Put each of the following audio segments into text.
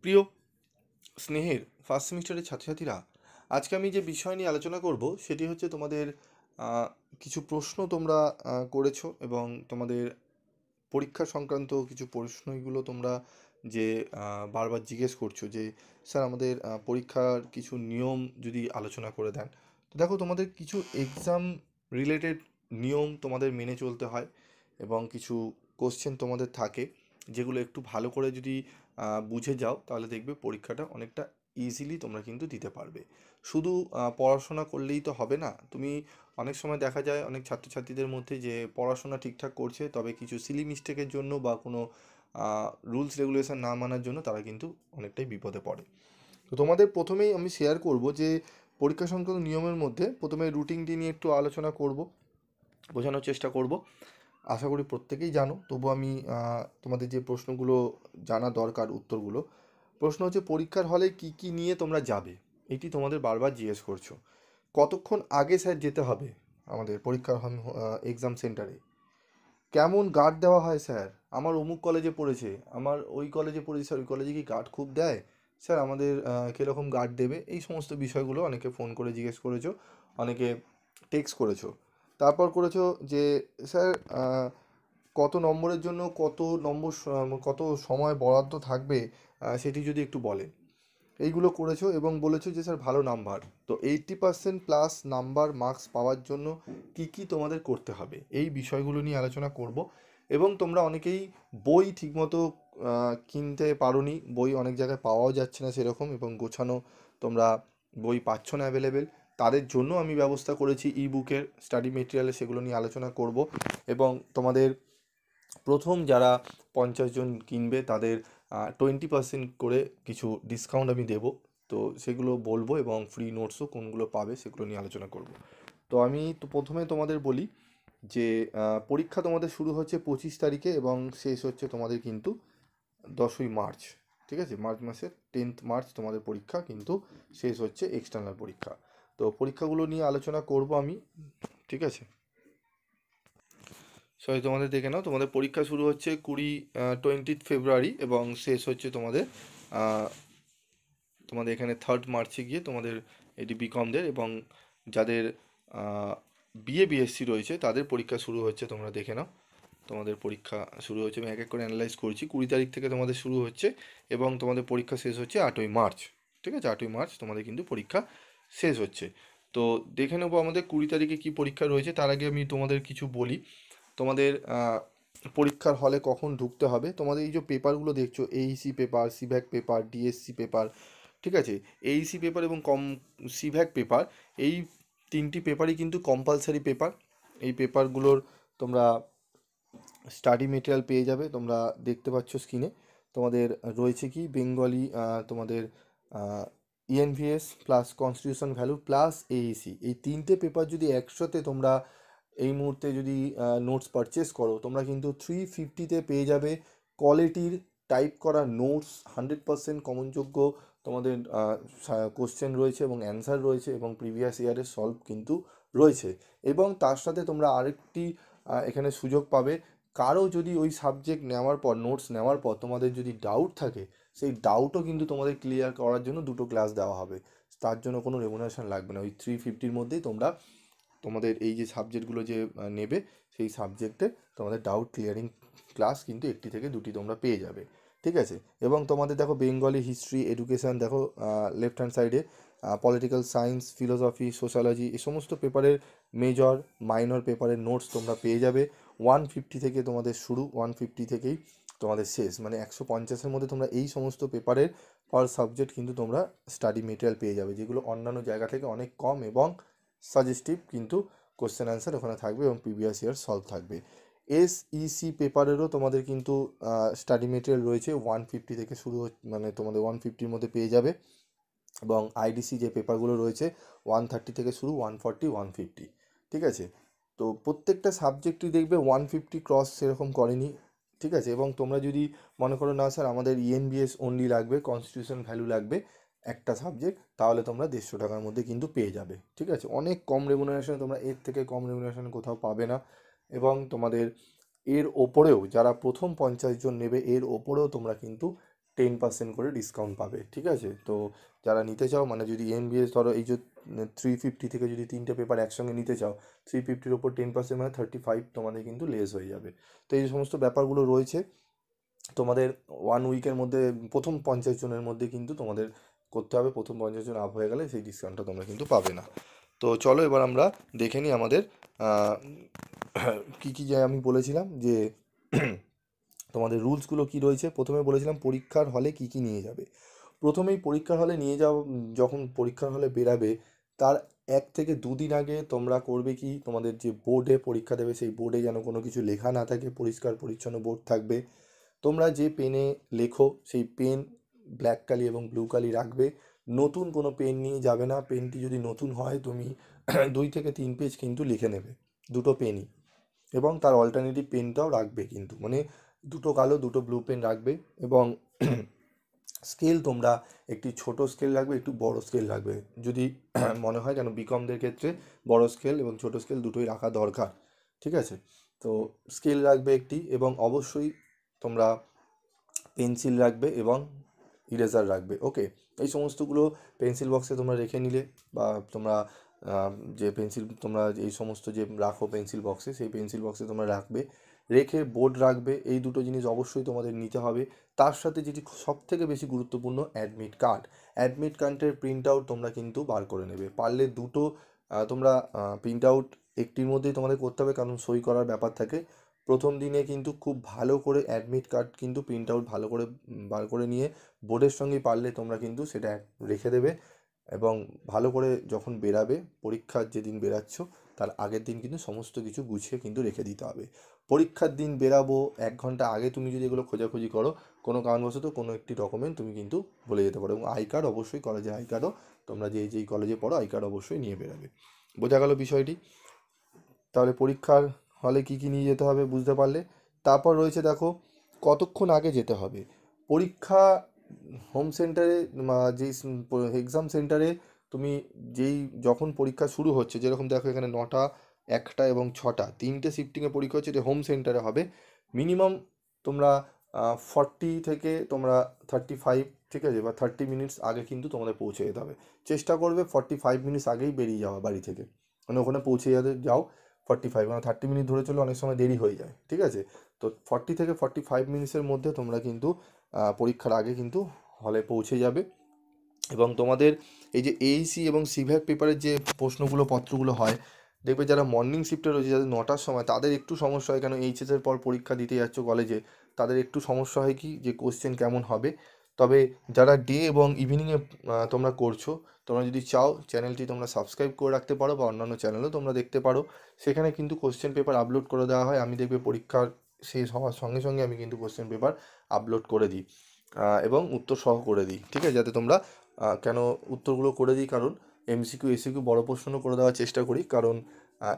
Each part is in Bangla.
প্রিয় স্নেহের ফার্স্ট সেমিস্টারের ছাত্রছাত্রীরা, আজকে আমি যে বিষয় নিয়ে আলোচনা করব সেটি হচ্ছে তোমাদের আহ, কিছু প্রশ্ন তোমরা করেছো এবং তোমাদের পরীক্ষা সংক্রান্ত কিছু প্রশ্নগুলো তোমরা যে বারবার জিজ্ঞেস করছো যে স্যার আমাদের পরীক্ষার কিছু নিয়ম যদি আলোচনা করে দেন। তো দেখো, তোমাদের কিছু এক্সাম রিলেটেড নিয়ম তোমাদের মেনে চলতে হয় এবং কিছু কোশ্চেন তোমাদের থাকে যেগুলো একটু ভালো করে যদি বুঝে যাও তাহলে দেখবে পরীক্ষাটা অনেকটা ইজিলি তোমরা কিন্তু দিতে পারবে। শুধু পড়াশোনা করলেই তো হবে না। তুমি অনেক সময় দেখা যায় অনেক ছাত্রছাত্রীদের মধ্যে যে পড়াশোনা ঠিকঠাক করছে, তবে কিছু সিলি মিস্টেকের জন্য বা কোনো রুলস রেগুলেশন না মানার জন্য তারা কিন্তু অনেকটাই বিপদে পড়ে। তো তোমাদের প্রথমেই আমি শেয়ার করব যে পরীক্ষা সংক্রান্ত নিয়মের মধ্যে প্রথমে রুটিনটি নিয়ে একটু আলোচনা করব, বোঝানোর চেষ্টা করব। আশা করি প্রত্যেকেই জানো, তবু আমি তোমাদের যে প্রশ্নগুলো জানা দরকার উত্তরগুলো। প্রশ্ন হচ্ছে, পরীক্ষার হলে কি কি নিয়ে তোমরা যাবে? এটি তোমাদের বারবার জিজ্ঞেস করছো। কতক্ষণ আগে স্যার যেতে হবে আমাদের পরীক্ষার এক্সাম সেন্টারে? কেমন গার্ড দেওয়া হয় স্যার? আমার অমুক কলেজে পড়েছে, আমার ওই কলেজে পড়েছে স্যার, ওই কলেজে কি গার্ড খুব দেয়? স্যার আমাদের কীরকম গার্ড দেবে? এই সমস্ত বিষয়গুলো অনেকে ফোন করে জিজ্ঞেস করেছো, অনেকে টেক্সট করেছো। তারপর করেছো যে স্যার কত নম্বরের জন্য কত নম্বর কত সময় বরাদ্দ থাকবে, সেটি যদি একটু বলেন। এইগুলো করেছো এবং বলেছো যে স্যার ভালো নাম্বার, তো 80% প্লাস নাম্বার মার্কস পাওয়ার জন্য কি কি তোমাদের করতে হবে, এই বিষয়গুলো নিয়ে আলোচনা করব। এবং তোমরা অনেকেই বই ঠিকমতো কিনতে পারোনি, বই অনেক জায়গায় পাওয়াও যাচ্ছে না সেরকম, এবং গোছানো তোমরা বই পাচ্ছ না অ্যাভেলেবেল। তাদের জন্য আমি ব্যবস্থা করেছি ই বুকের স্টাডি মেটেরিয়ালে, সেগুলো নিয়ে আলোচনা করব। এবং তোমাদের প্রথম যারা 50 জন কিনবে তাদের 20% করে কিছু ডিসকাউন্ট আমি দেবো। তো সেগুলো বলবো এবং ফ্রি নোটসও কোনগুলো পাবে সেগুলো নিয়ে আলোচনা করব। তো আমি তো প্রথমে তোমাদের বলি যে পরীক্ষা তোমাদের শুরু হচ্ছে 25 তারিখে এবং শেষ হচ্ছে তোমাদের কিন্তু 10ই মার্চ। ঠিক আছে, মার্চ মাসের 10th মার্চ তোমাদের পরীক্ষা কিন্তু শেষ হচ্ছে, এক্সটার্নাল পরীক্ষা। তো পরীক্ষাগুলো নিয়ে আলোচনা করব আমি। ঠিক আছে, সরি তোমাদের দেখে নাও, তোমাদের পরীক্ষা শুরু হচ্ছে 20 ফেব্রুয়ারি এবং শেষ হচ্ছে তোমাদের আহ, তোমাদের এখানে 3rd মার্চে গিয়ে তোমাদের এটি বিকমদের, এবং যাদের বিএ বিএসসি রয়েছে তাদের পরীক্ষা শুরু হচ্ছে, তোমরা দেখে নাও। তোমাদের পরীক্ষা শুরু হচ্ছে, আমি এক এক করে অ্যানালাইজ করছি। 20 তারিখ থেকে তোমাদের শুরু হচ্ছে এবং তোমাদের পরীক্ষা শেষ হচ্ছে 8ই মার্চ। ঠিক আছে, 8ই মার্চ তোমাদের কিন্তু পরীক্ষা শেষ হচ্ছে। তো দেখে নেবো আমাদের 20 তারিখে কী পরীক্ষা রয়েছে। তার আগে আমি তোমাদের কিছু বলি। তোমাদের পরীক্ষার হলে কখন ঢুকতে হবে। তোমাদের এই যে পেপারগুলো দেখছো, Aisi paper, সিভ্যাক paper, DSC paper, ঠিক আছে, এইসি পেপার এবং সিভ্যাক পেপার, এই তিনটি পেপারই কিন্তু কম্পালসারি পেপার। এই পেপারগুলোর তোমরা স্টাডি মেটেরিয়াল পেয়ে যাবে, তোমরা দেখতে পাচ্ছ স্ক্রিনে। তোমাদের রয়েছে কি বেঙ্গলি, তোমাদের ENVS plus constitution value plus AEC, এই তিনটে পেপার যদি একসাথে তোমরা এই মুহূর্তে যদি নোটস পারচেস করো, তোমরা কিন্তু 350-তে পেয়ে যাবে কোয়ালিটির টাইপ করা নোটস। 100% কমনযোগ্য তোমাদের কোশ্চেন রয়েছে এবং অ্যান্সার রয়েছে এবং প্রিভিয়াস ইয়ারের সলভ কিন্তু রয়েছে। এবং তার সাথে তোমরা আরেকটি এখানে সুযোগ পাবে, কারো যদি ওই সাবজেক্ট নেওয়ার পর, নোটস নেওয়ার পর তোমাদের যদি ডাউট থাকে, সেই ডাউটও কিন্তু তোমাদের ক্লিয়ার করার জন্য 2টো ক্লাস দেওয়া হবে। তার জন্য কোনো রেমুনারেশন লাগবে না। ওই 350-র মধ্যেই তোমরা তোমাদের এই যে সাবজেক্টগুলো যে নেবে, সেই সাবজেক্টে তোমাদের ডাউট ক্লিয়ারিং ক্লাস কিন্তু 1টি থেকে 2টি তোমরা পেয়ে যাবে। ঠিক আছে, এবং তোমাদের দেখো বেঙ্গলি, হিস্ট্রি, এডুকেশান, দেখো লেফট হ্যান্ড সাইডে পলিটিক্যাল সায়েন্স, ফিলোসফি, সোশ্যালজি, এই সমস্ত পেপারের মেজর মাইনর পেপারের নোটস তোমরা পেয়ে যাবে। 150 থেকে তোমাদের শুরু, 150 থেকেই তোমাদের শেষ, মানে 150-এর মধ্যে তোমরা এই সমস্ত পেপারের পার সাবজেক্ট কিন্তু তোমরা স্টাডি মেটেরিয়াল পেয়ে যাবে, যেগুলো অন্যান্য জায়গা থেকে অনেক কম এবং সাজেস্টিভ কিন্তু কোশ্চেন অ্যান্সার ওখানে থাকবে এবং প্রিভিয়াস ইয়ার সলভ থাকবে। এসইসি পেপারেরও তোমাদের কিন্তু স্টাডি মেটেরিয়াল রয়েছে, 150 থেকে শুরু মানে তোমাদের 150-র মধ্যে পেয়ে যাবে। এবং আইডিসি যে পেপারগুলো রয়েছে 130 থেকে শুরু, 140, 150। ঠিক আছে, তো প্রত্যেকটা সাবজেক্টই দেখবে 150 ক্রস সেরকম করেনি। ঠিক আছে, এবং তোমরা যদি মনে করো না স্যার আমাদের ইএনবিএস অনলি লাগবে, কনস্টিটিউশন ভ্যালু লাগবে একটা সাবজেক্ট, তাহলে তোমরা 150 টাকার মধ্যে কিন্তু পেয়ে যাবে। ঠিক আছে, অনেক কম রেমুনারেশনে, তোমরা এর থেকে কম রেমুনারেশন কোথাও পাবে না। এবং তোমাদের এর ওপরেও যারা প্রথম 50 জন নেবে, এর ওপরেও তোমরা কিন্তু 10% করে ডিসকাউন্ট পাবে, ঠিক আছে। তো যারা নিতে চাও, মানে যদি এমবিএস ধরো এই যে 350 থেকে যদি 3টে পেপার একসঙ্গে নিতে চাও, 350-র ওপর 10% মানে 35 তোমাদের কিন্তু লেস হয়ে যাবে। তো এই সমস্ত ব্যাপারগুলো রয়েছে। তোমাদের 1 উইকের মধ্যে প্রথম 50 জনের মধ্যে কিন্তু তোমাদের করতে হবে, প্রথম 50 জন আপ হয়ে গেলে সেই ডিসকাউন্টটা তোমরা কিন্তু পাবে না। তো চলো এবার আমরা দেখে নিই আমাদের কী কী যে আমি বলেছিলাম যে তোমাদের রুলসগুলো কি রয়েছে। প্রথমে বলেছিলাম পরীক্ষার হলে কি কি নিয়ে যাবে। প্রথমেই পরীক্ষার হলে নিয়ে যাও, যখন পরীক্ষার হলে বেরাবে তার 1 থেকে 2 দিন আগে তোমরা করবে কি, তোমাদের যে বোর্ডে পরীক্ষা দেবে সেই বোর্ডে যেন কোনো কিছু লেখা না থাকে, পরিষ্কার পরিচ্ছন্ন বোর্ড থাকবে। তোমরা যে পেনে লেখো সেই পেন ব্ল্যাক কালি এবং ব্লু কালি রাখবে। নতুন কোনো পেন নিয়ে যাবে না। পেনটি যদি নতুন হয় তুমি 2 থেকে 3 পেজ কিন্তু লিখে নেবে, দুটো পেনই। এবং তার অল্টারনেটিভ পেনটাও রাখবে কিন্তু, মানে দুটো কালো দুটো ব্লু পেন রাখবে। এবং স্কেল তোমরা একটি ছোট স্কেল রাখবে, একটু বড় স্কেল রাখবে যদি মনে হয়, কেন বিকমদের ক্ষেত্রে বড় স্কেল এবং ছোট স্কেল দুটোই রাখা দরকার, ঠিক আছে। তো স্কেল রাখবে একটি, এবং অবশ্যই তোমরা পেন্সিল রাখবে এবং ইরেজার রাখবে। ওকে, এই সমস্তগুলো পেন্সিল বক্সে তোমরা রেখে নিলে, বা তোমরা যে পেন্সিল তোমরা এই সমস্ত যে রাখো পেন্সিল বক্সে, সেই পেন্সিল বক্সে তোমরা রাখবে। রেখে বোর্ড রাখবে। এই দুটো জিনিস অবশ্যই তোমাদের নিতে হবে। তার সাথে যেটি সব থেকে বেশি গুরুত্বপূর্ণ, অ্যাডমিট কার্ড। অ্যাডমিট কার্ডের প্রিন্ট আউট তোমরা কিন্তু বার করে নেবে, পারলে দুটো তোমরা প্রিন্ট আউট একটির মধ্যেই তোমাদের করতে হবে, কারণ সই করার ব্যাপার থাকে। প্রথম দিনে কিন্তু খুব ভালো করে অ্যাডমিট কার্ড কিন্তু প্রিন্ট আউট ভালো করে বার করে নিয়ে বোর্ডের সঙ্গে পারলে তোমরা কিন্তু সেটা রেখে দেবে। এবং ভালো করে যখন বেরাবে, পরীক্ষার যেদিন বেরাচ্ছ তার আগের দিন কিন্তু সমস্ত কিছু গুছিয়ে কিন্তু রেখে দিতে হবে। পরীক্ষার দিন বেরাবো 1 ঘন্টা আগে তুমি যদি এগুলো খোঁজাখুঁজি করো, কোনো কারণবশত কোনো একটি ডকুমেন্ট তুমি কিন্তু ভুলে যেতে পারো। এবং আই কার্ড অবশ্যই, কলেজে আই কার্ডও তোমরা যেই কলেজে পড়ো আই কার্ড অবশ্যই নিয়ে বেরাবে। বোঝা গেল বিষয়টি? তাহলে পরীক্ষার হলে কি কি নিয়ে যেতে হবে বুঝতে পারলে। তারপর রয়েছে দেখো, কতক্ষণ আগে যেতে হবে পরীক্ষা হোম সেন্টারে, যে এক্সাম সেন্টারে তুমি যখন পরীক্ষা শুরু হচ্ছে, যেরকম দেখো এখানে 9টা, 1টা এবং 6টা 3টে শিফটিংয়ে পরীক্ষা হচ্ছে, এটা হোম সেন্টারে হবে। মিনিমাম তোমরা 40 থেকে তোমরা 35, ঠিক আছে, বা 30 মিনিটস আগে কিন্তু তোমাদের পৌঁছে যেতে হবে। চেষ্টা করবে 45 মিনিটস আগেই বেরিয়ে যাওয়া বাড়ি থেকে, মানে ওখানে পৌঁছে যাও 45, মানে 30 মিনিট ধরে চলে অনেক সময় দেরি হয়ে যায়, ঠিক আছে। তো 40 থেকে 45 মিনিটসের মধ্যে তোমরা কিন্তু পরীক্ষার আগে কিন্তু হলে পৌঁছে যাবে। এবং তোমাদের এই যে এইসি এবং সিভ্যাক পেপারের যে প্রশ্নগুলো পত্রগুলো হয়, দেখবে যারা মর্নিং শিফটে রয়েছে, যাদের 9টার সময়, তাদের একটু সমস্যা হয়, কেন এইচএসের পর পরীক্ষা দিতে যাচ্ছ কলেজে, তাদের একটু সমস্যা হয় কি, যে কোশ্চেন কেমন হবে। তবে যারা ডে এবং ইভিনিংয়ে তোমরা করছো, তোমরা যদি চাও চ্যানেলটি তোমরা সাবস্ক্রাইব করে রাখতে পারো, বা অন্যান্য চ্যানেলও তোমরা দেখতে পারো। সেখানে কিন্তু কোশ্চেন পেপার আপলোড করে দেওয়া হয়। আমি দেখবে পরীক্ষার শেষ হওয়ার সঙ্গে সঙ্গে আমি কিন্তু কোশ্চেন পেপার আপলোড করে দিই, এবং উত্তর সহ করে দিই, ঠিক আছে, যাতে তোমরা কেন উত্তরগুলো করে দিই, কারণ এমসিকিউ এসিকিউ বড় প্রশ্ন করে দেওয়ার চেষ্টা করি, কারণ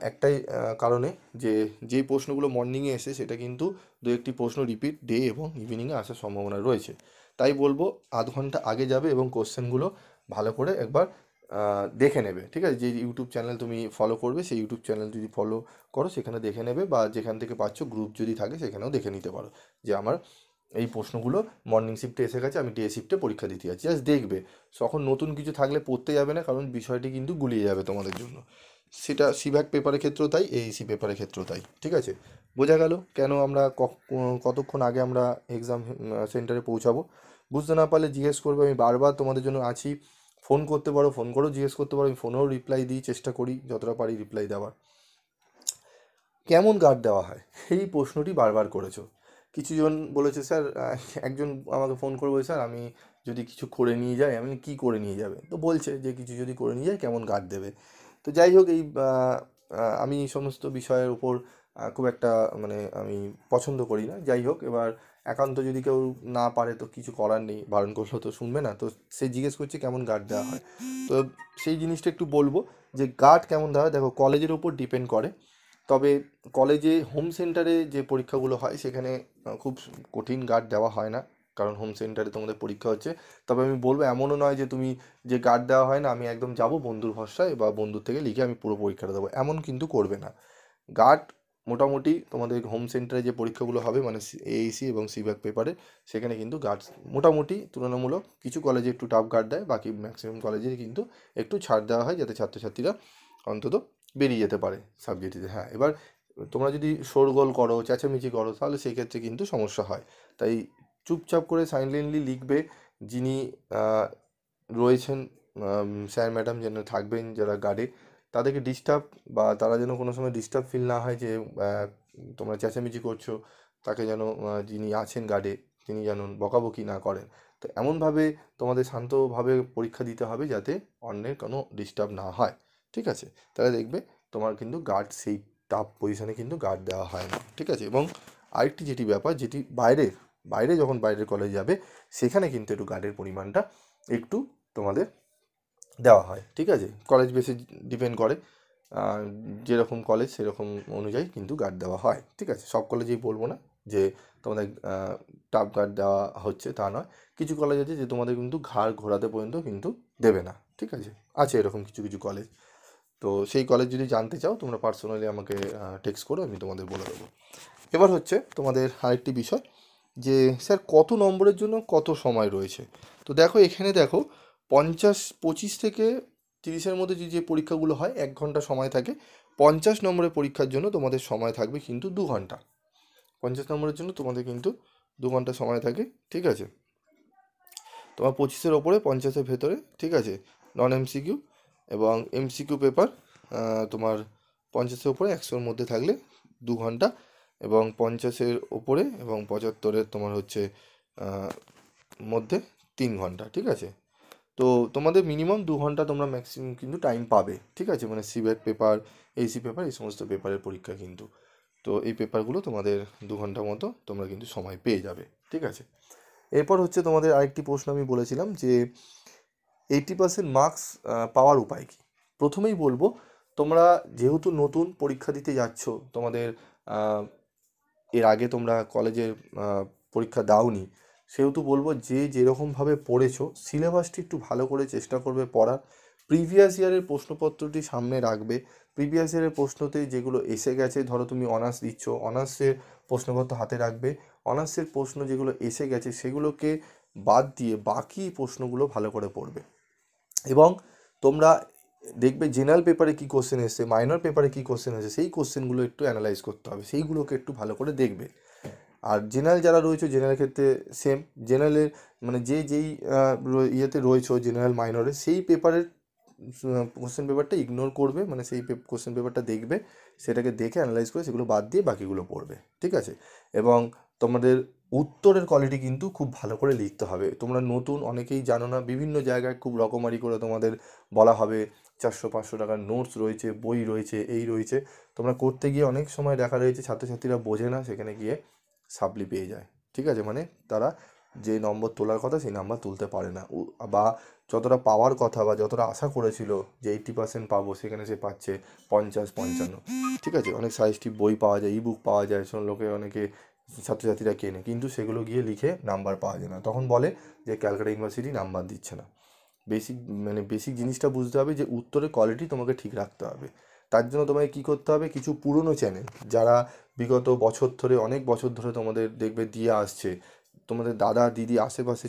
একটাই কারণে, যেই প্রশ্নগুলো মর্নিংয়ে এসে সেটা কিন্তু 2-1টি প্রশ্ন রিপিট ডে এবং ইভিনিংয়ে আসার সম্ভাবনা রয়েছে। তাই বলবো আধ ঘন্টা আগে যাবে এবং কোশ্চেনগুলো ভালো করে একবার দেখে নেবে, ঠিক আছে। যে ইউটিউব চ্যানেল তুমি ফলো করবে সেই ইউটিউব চ্যানেল যদি ফলো করো সেখানে দেখে নেবে, বা যেখান থেকে পাচ্ছ গ্রুপ যদি থাকে সেখানেও দেখে নিতে পারো, যে আমার এই প্রশ্নগুলো মর্নিং শিফটে এসে গেছে, আমি ডে শিফটে পরীক্ষা দিতে যাচ্ছি। জাস্ট দেখবে, তখন নতুন কিছু থাকলে পড়তে যাবে না, কারণ বিষয়টি কিন্তু গুলিয়ে যাবে তোমাদের জন্য। সেটা সিভ্যাক পেপারের ক্ষেত্রেও তাই, এইসি পেপারের ক্ষেত্রেও তাই, ঠিক আছে। বোঝা গেল কেন আমরা কতক্ষণ আগে আমরা এক্সাম সেন্টারে পৌঁছাবো। বুঝতে না পারলে জিজ্ঞেস করবে, আমি বারবার তোমাদের জন্য আছি। ফোন করতে পারো, ফোন করেও জিজ্ঞেস করতে পারো, আমি ফোনেও রিপ্লাই দিই, চেষ্টা করি যতটা পারি রিপ্লাই দেওয়ার। কেমন গার্ড দেওয়া হয়, এই প্রশ্নটি বারবার করেছো। কিছুজন বলেছে স্যার, একজন আমাকে ফোন করে বলছে, স্যার আমি যদি কিছু করে নিয়ে যাই। আমি কি করে নিয়ে যাবে, তো বলছে যে কিছু যদি করে নিয়ে যায় কেমন গার্ড দেবে। তো যাই হোক, আমি এই সমস্ত বিষয়ের উপর খুব একটা, মানে আমি পছন্দ করি না। যাই হোক, এবার একান্ত যদি কেউ না পারে তো কিছু করার নেই, বারণ করলেও তো শুনবে না। তো সে জিজ্ঞেস করছে কেমন গার্ড দেওয়া হয়। তো সেই জিনিসটা একটু বলবো, যে গার্ড কেমন দেওয়া হয়, দেখো কলেজের উপর ডিপেন্ড করে। তবে কলেজে হোম সেন্টারে যে পরীক্ষাগুলো হয় সেখানে খুব কঠিন গার্ড দেওয়া হয় না, কারণ হোম সেন্টারে তোমাদের পরীক্ষা হচ্ছে। তবে আমি বলবো, এমনও নয় যে তুমি, যে গার্ড দেওয়া হয় না, আমি একদম যাব বন্ধুর ভরসায় বা বন্ধুর থেকে লিখে আমি পুরো পরীক্ষাটা দেবো, এমন কিন্তু করবে না। গার্ড মোটামুটি তোমাদের হোম সেন্টারে যে পরীক্ষাগুলো হবে মানে এইসি এবং সিব্যাক পেপারে, সেখানে কিন্তু গার্ডস মোটামুটি তুলনামূলক কিছু কলেজে একটু টাফ গার্ড দেয়, বাকি ম্যাক্সিমাম কলেজে কিন্তু একটু ছাড় দেওয়া হয় যাতে ছাত্রছাত্রীরা অন্তত বেরিয়ে যেতে পারে সাবজেক্টে। হ্যাঁ, এবার তোমরা যদি শোরগোল করো, চেঁচামেচি করো, তাহলে সেই ক্ষেত্রে কিন্তু সমস্যা হয়। তাই চুপচাপ করে সাইলেন্টলি লিখবে। যিনি রয়েছেন স্যার ম্যাডাম যেন থাকবেন যারা গার্ডে, তাদেরকে ডিস্টার্ব বা তারা যেন কোনো সময় ডিস্টার্ব ফিল না হয় যে তোমরা চেঁচামেচি করছো, তাকে যেন যিনি আছেন গার্ডে তিনি যেন বকাবকি না করেন। তো এমনভাবে তোমাদের শান্তভাবে পরীক্ষা দিতে হবে যাতে অন্যের কোনো ডিস্টার্ব না হয়, ঠিক আছে? তাহলে দেখবে তোমার কিন্তু গার্ড সেই টাফ পজিশানে কিন্তু গার্ড দেওয়া হয় না, ঠিক আছে? এবং আরেকটি যেটি ব্যাপার, যেটি বাইরে যখন বাইরের কলেজে যাবে, সেখানে কিন্তু একটু গার্ডের পরিমাণটা একটু তোমাদের দেওয়া হয়, ঠিক আছে? কলেজ বেসে ডিপেন্ড করে, যেরকম কলেজ সেরকম অনুযায়ী কিন্তু গার্ড দেওয়া হয়, ঠিক আছে? সব কলেজেই বলবো না যে তোমাদের টাফ গার্ড দেওয়া হচ্ছে, তা নয়। কিছু কলেজ আছে যে তোমাদের কিন্তু ঘাড় ঘোরাতে পর্যন্ত কিন্তু দেবে না, ঠিক আছে? আছে এরকম কিছু কিছু কলেজ। তো সেই কলেজ যদি জানতে চাও তোমরা পার্সোনালি আমাকে টেক্সট করো, আমি তোমাদের বলে দেবো। এবার হচ্ছে তোমাদের আরেকটি বিষয় যে স্যার কত নম্বরের জন্য কত সময় রয়েছে। তো দেখো এখানে দেখো 25 থেকে 30-এর মধ্যে যে পরীক্ষাগুলো হয় 1 ঘন্টা সময় থাকে। 50 নম্বরের পরীক্ষার জন্য তোমাদের সময় থাকবে কিন্তু 2 ঘন্টা। 50 নম্বরের জন্য তোমাদের কিন্তু 2 ঘন্টা সময় থাকে, ঠিক আছে? তোমার 25-এর ওপরে 50-এর ভেতরে, ঠিক আছে? নন এমসিকিউ এবং এমসিকিউ পেপার তোমার 50-এর ওপরে 100-এর মধ্যে থাকলে 2 ঘন্টা, এবং 50-এর ওপরে এবং 75-এর তোমার হচ্ছে মধ্যে 3 ঘন্টা, ঠিক আছে? তো তোমাদের মিনিমাম 2 ঘন্টা তোমরা ম্যাক্সিমাম কিন্তু টাইম পাবে, ঠিক আছে? মানে সিব্যাক পেপার, এইসি পেপার, এই সমস্ত পেপারের পরীক্ষা কিন্তু। তো এই পেপারগুলো তোমাদের 2 ঘন্টা মতো তোমরা কিন্তু সময় পেয়ে যাবে, ঠিক আছে? এরপর হচ্ছে তোমাদের আরেকটি প্রশ্ন আমি বলেছিলাম যে 80% মার্কস পাওয়ার উপায় কী। প্রথমেই বলবো, তোমরা যেহেতু নতুন পরীক্ষা দিতে যাচ্ছ, তোমাদের এর আগে তোমরা কলেজের পরীক্ষা দাওনি, সেহেতু বলবো যে যেরকমভাবে পড়েছো সিলেবাসটি একটু ভালো করে চেষ্টা করবে পড়ার। প্রিভিয়াস ইয়ারের প্রশ্নপত্রটি সামনে রাখবে। প্রিভিয়াস ইয়ারের প্রশ্নতে যেগুলো এসে গেছে, ধরো তুমি অনার্স দিচ্ছ, অনার্সের প্রশ্নপত্র হাতে রাখবে। অনার্সের প্রশ্ন যেগুলো এসে গেছে সেগুলোকে বাদ দিয়ে বাকি প্রশ্নগুলো ভালো করে পড়বে। এবং তোমরা দেখবে জেনারেল পেপারে কী কোশ্চেন এসছে, মাইনর পেপারে কী কোশ্চেন এসেছে, সেই কোশ্চেনগুলো একটু অ্যানালাইজ করতে হবে, সেইগুলোকে একটু ভালো করে দেখবে। আর জেনারেল যারা রয়েছে, জেনারেল ক্ষেত্রে সেম, জেনারেলের মানে যেই ইয়েতে রয়েছে জেনারেল মাইনরে, সেই পেপারের কোশ্চেন পেপারটা ইগনোর করবে, মানে সেই কোশ্চেন পেপারটা দেখবে, সেটাকে দেখে অ্যানালাইজ করে সেগুলো বাদ দিয়ে বাকিগুলো পড়বে, ঠিক আছে? এবং তোমাদের উত্তরের কোয়ালিটি কিন্তু খুব ভালো করে লিখতে হবে। তোমরা নতুন, অনেকেই জানো না, বিভিন্ন জায়গায় খুব রকমারি করে তোমাদের বলা হবে 400-500 টাকার নোটস রয়েছে, বই রয়েছে, এই রয়েছে। তোমরা করতে গিয়ে অনেক সময় দেখা রয়েছে ছাত্রছাত্রীরা বোঝে না, সেখানে গিয়ে সাপ্লি পেয়ে যায়, ঠিক আছে? মানে তারা যে নম্বর তোলার কথা সেই নাম্বার তুলতে পারে না, বা যতটা পাওয়ার কথা বা যতটা আশা করেছিল যে 80% পাবো, সেখানে সে পাচ্ছে 50-55, ঠিক আছে? অনেক সাজেস্টিভ বই পাওয়া যায়, ইবুক পাওয়া যায়, অনেকে ছাত্রছাত্রীরা কেনে, কিন্তু সেগুলো গিয়ে লিখে নাম্বার পাওয়া যায় না, তখন বলে যে ক্যালকাটা ইউনিভার্সিটি নাম্বার দিচ্ছে না। বেসিক জিনিসটা বুঝতে হবে যে উত্তরের কোয়ালিটি তোমাকে ঠিক রাখতে হবে। তার জন্য তোমাকে কী করতে হবে, কিছু পুরনো চ্যানেল যারা বিগত বছর ধরে, অনেক বছর ধরে তোমাদের দেখবে দিয়ে আসছে, তোমাদের দাদা দিদি আশেপাশে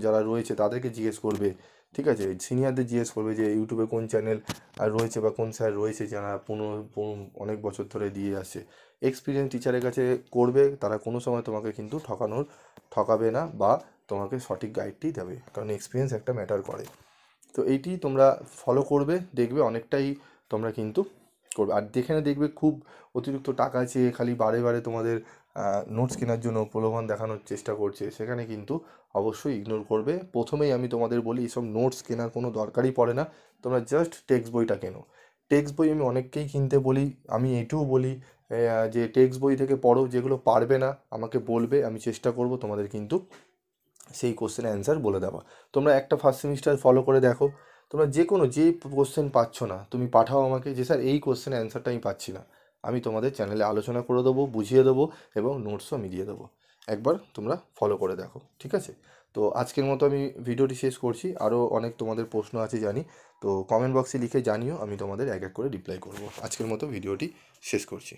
যারা রয়েছে তাদেরকে জিজ্ঞেস করবে, ঠিক আছে? সিনিয়রদের জিজ্ঞেস করবে যে ইউটিউবে কোন চ্যানেল আর রয়েছে বা কোন স্যার রয়েছে যারা অনেক বছর ধরে দিয়ে আসছে। এক্সপিরিয়েন্স টিচারের কাছে করবে, তারা কোনো সময় তোমাকে কিন্তু ঠকাবে না, বা তোমাকে সঠিক গাইডটি দেবে, কারণ এক্সপিরিয়েন্স একটা ম্যাটার করে। তো এইটি তোমরা ফলো করবে, দেখবে অনেকটাই তোমরা কিন্তু করবে। আর যেখানে দেখবে খুব অতিরিক্ত টাকা চেয়ে খালি বারে বারে তোমাদের নোটস কেনার জন্য প্রলোভন দেখানোর চেষ্টা করছে, সেখানে কিন্তু অবশ্যই ইগনোর করবে। প্রথমেই আমি তোমাদের বলি, এইসব নোটস কেনার কোনো দরকারই পড়ে না, তোমরা জাস্ট টেক্সট বইটা কেনো। টেক্সট বই আমি অনেককেই কিনতে বলি, আমি এটুও বলি যে টেক্সট বই থেকে পড়ো, যেগুলো পারবে না আমাকে বলবে, আমি চেষ্টা করব তোমাদের কিন্তু সেই কোশ্চেনের অ্যান্সার বলে দেওয়া। তোমরা একটা ফার্স্ট সেমিস্টার ফলো করে দেখো, তোমরা যে কোশ্চেন পাচ্ছ না তুমি পাঠাও আমাকে, যে স্যার এই কোশ্চেনের অ্যান্সারটা আমি পাচ্ছি না, আমি তোমাদের চ্যানেলে আলোচনা করে দেবো, বুঝিয়ে দেবো, এবং নোটসও আমি দিয়ে দেবো। একবার তোমরা ফলো করে দেখো, ঠিক আছে? তো আজকের মতো আমি ভিডিওটি শেষ করছি। আরও অনেক তোমাদের প্রশ্ন আছে জানি, তো কমেন্ট বক্সে লিখে জানিও, আমি তোমাদের এক এক করে রিপ্লাই করব। আজকের মতো ভিডিওটি শেষ করছি।